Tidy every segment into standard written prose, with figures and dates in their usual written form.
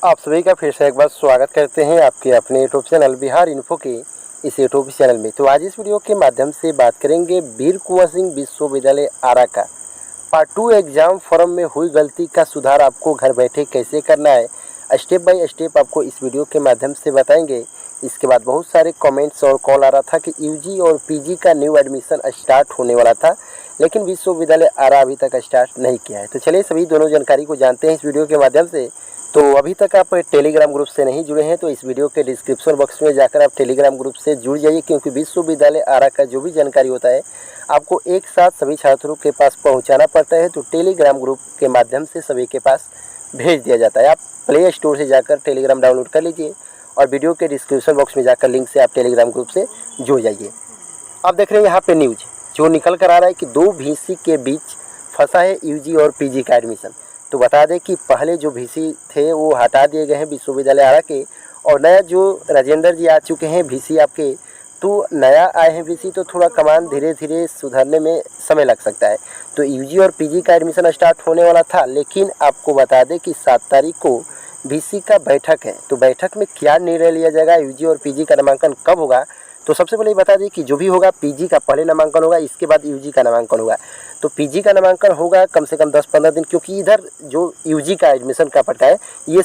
आप सभी का फिर से एक बार स्वागत करते हैं आपके अपने यूट्यूब चैनल बिहार इन्फो के इस यूट्यूब चैनल में। तो आज इस वीडियो के माध्यम से बात करेंगे वीर कुंवर सिंह विश्वविद्यालय आरा का पार्ट 2 एग्जाम फॉर्म में हुई गलती का सुधार आपको घर बैठे कैसे करना है, स्टेप बाय स्टेप आपको इस वीडियो के माध्यम से बताएंगे। इसके बाद बहुत सारे कमेंट्स और कॉल आ रहा था कि यूजी और पीजी का न्यू एडमिशन स्टार्ट होने वाला था, लेकिन विश्वविद्यालय आरा अभी तक स्टार्ट नहीं किया है। तो चलिए सभी दोनों जानकारी को जानते हैं इस वीडियो के माध्यम से। तो अभी तक आप टेलीग्राम ग्रुप से नहीं जुड़े हैं तो इस वीडियो के डिस्क्रिप्शन बॉक्स में जाकर आप टेलीग्राम ग्रुप से जुड़ जाइए, क्योंकि विश्वविद्यालय आरा का जो भी जानकारी होता है आपको एक साथ सभी छात्रों के पास पहुंचाना पड़ता है। तो टेलीग्राम ग्रुप के माध्यम से सभी के पास भेज दिया जाता है। आप प्ले स्टोर से जाकर टेलीग्राम डाउनलोड कर लीजिए और वीडियो के डिस्क्रिप्शन बॉक्स में जाकर लिंक से आप टेलीग्राम ग्रुप से जुड़ जाइए। आप देख रहे हैं यहाँ पे न्यूज जो निकल कर आ रहा है कि 2 VC के बीच फंसा है यूजी और पीजी का एडमिशन। तो बता दें कि पहले जो VC थे वो हटा दिए गए हैं विश्वविद्यालय आरा के, और नया जो राजेंद्र जी आ चुके हैं VC आपके, तो नया आए हैं VC, तो थोड़ा कमान धीरे धीरे सुधरने में समय लग सकता है। तो यूजी और पीजी का एडमिशन स्टार्ट होने वाला था, लेकिन आपको बता दें कि 7 तारीख को VC का बैठक है। तो बैठक में क्या निर्णय लिया जाएगा, यूजी और पीजी का नामांकन कब होगा, तो सबसे पहले बता दें कि जो भी होगा पीजी का पहले नामांकन होगा, इसके बाद यूजी का नामांकन होगा। तो पीजी का नामांकन होगा कम से कम 10-15 दिन, क्योंकि इधर जो यूजी का एडमिशन का पटका है ये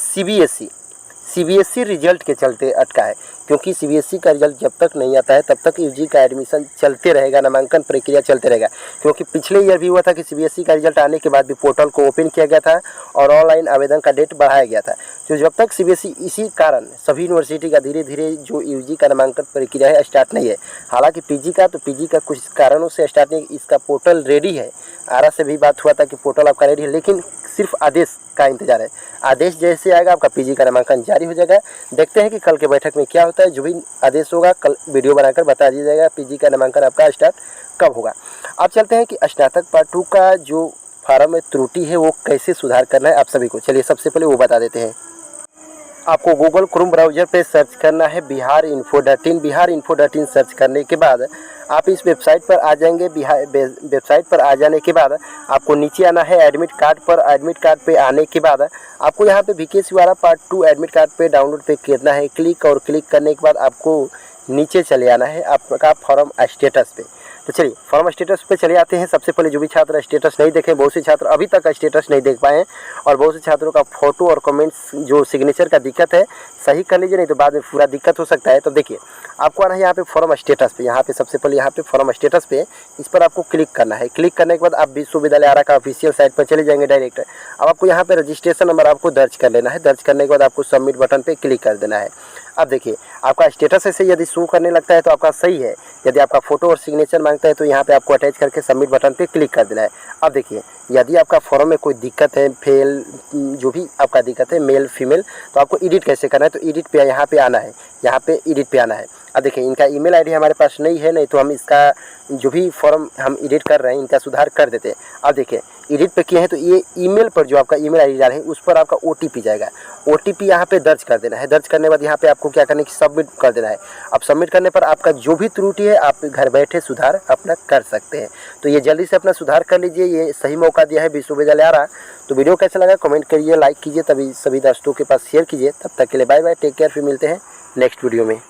सीबीएसई रिजल्ट के चलते अटका है, क्योंकि सीबीएसई का रिजल्ट जब तक नहीं आता है तब तक यूजी का एडमिशन चलते रहेगा, नामांकन प्रक्रिया चलते रहेगा। क्योंकि पिछले ईयर भी हुआ था कि सीबीएसई का रिजल्ट आने के बाद भी पोर्टल को ओपन किया गया था और ऑनलाइन आवेदन का डेट बढ़ाया गया था। तो जब तक सीबीएसई, इसी कारण सभी यूनिवर्सिटी का धीरे धीरे जो यूजी का नामांकन प्रक्रिया है स्टार्ट नहीं है। हालांकि पीजी का कुछ कारणों से स्टार्ट नहीं, इसका पोर्टल रेडी है। आरा से भी बात हुआ था कि पोर्टल आपका रेडी है, लेकिन सिर्फ आदेश का इंतजार है। आदेश जैसे आएगा आपका पीजी का नामांकन जारी हो जाएगा। देखते हैं कि कल के बैठक में क्या होता है। जो भी आदेश होगा कल वीडियो बनाकर बता दिया जाएगा पीजी का नामांकन आपका स्टार्ट कब होगा। अब चलते हैं कि स्नातक पार्ट 2 का जो फार्म में त्रुटि है वो कैसे सुधार करना है आप सभी को। चलिए सबसे पहले वो बता देते हैं। आपको गूगल क्रोम ब्राउज़र पे सर्च करना है biharinfo.in सर्च करने के बाद आप इस वेबसाइट पर आ जाएंगे। वेबसाइट पर आ जाने के बाद आपको नीचे आना है एडमिट कार्ड पर। एडमिट कार्ड पे आने के बाद आपको यहाँ पे Vksu Ara part 2 admit card पे डाउनलोड पे करना है क्लिक, और क्लिक करने के बाद आपको नीचे चले आना है आपका फॉर्म स्टेटस पे। तो चलिए फॉर्म स्टेटस पे चले आते हैं। सबसे पहले जो भी छात्र स्टेटस नहीं देखे, बहुत से छात्र अभी तक स्टेटस नहीं देख पाए हैं, और बहुत से छात्रों का फोटो और कमेंट्स जो सिग्नेचर का दिक्कत है सही कर लीजिए, नहीं तो बाद में पूरा दिक्कत हो सकता है। तो देखिए आपको आना है यहाँ पे फॉर्म स्टेटस पे। यहाँ पे सबसे पहले यहाँ पे फॉर्म स्टेटस पे इस पर आपको क्लिक करना है। क्लिक करने के बाद आप विश्वविद्यालय आरा का ऑफिशियल साइट पर चले जाएंगे डायरेक्ट। अब आपको यहाँ पे रजिस्ट्रेशन नंबर आपको दर्ज कर लेना है। दर्ज करने के बाद आपको सबमिट बटन पे क्लिक कर देना है। अब देखिए आपका स्टेटस ऐसे यदि शो करने लगता है तो आपका सही है। यदि आपका फोटो और सिग्नेचर मांगता है तो यहाँ पे आपको अटैच करके सबमिट बटन पे क्लिक कर देना है। अब देखिए यदि आपका फॉर्म में कोई दिक्कत है, फेल जो भी आपका दिक्कत है, मेल फीमेल, तो आपको एडिट कैसे करना है, तो एडिट पे यहाँ पे आना है। यहाँ पे एडिट पे आना है। अब देखिए इनका ईमेल आईडी हमारे पास नहीं है, नहीं तो हम इसका जो भी फॉर्म हम एडिट कर रहे हैं इनका सुधार कर देते हैं। अब देखिए एडिट पे किए हैं तो ये ईमेल पर जो आपका ईमेल आईडी डाले हैं उस पर आपका OTP जाएगा। OTP यहाँ पे दर्ज कर देना है। दर्ज करने के बाद यहाँ पे आपको क्या करना है कि सबमिट कर देना है। अब सबमिट करने पर आपका जो भी त्रुटि है आप घर बैठे सुधार अपना कर सकते हैं। तो ये जल्दी से अपना सुधार कर लीजिए, ये सही मौका दिया है विश्वविद्यालय आरा। तो वीडियो कैसा लगा कमेंट करिए, लाइक कीजिए, तभी सभी दोस्तों के पास शेयर कीजिए। तब तक के लिए बाय बाय, टेक केयर, फिर मिलते हैं नेक्स्ट वीडियो में।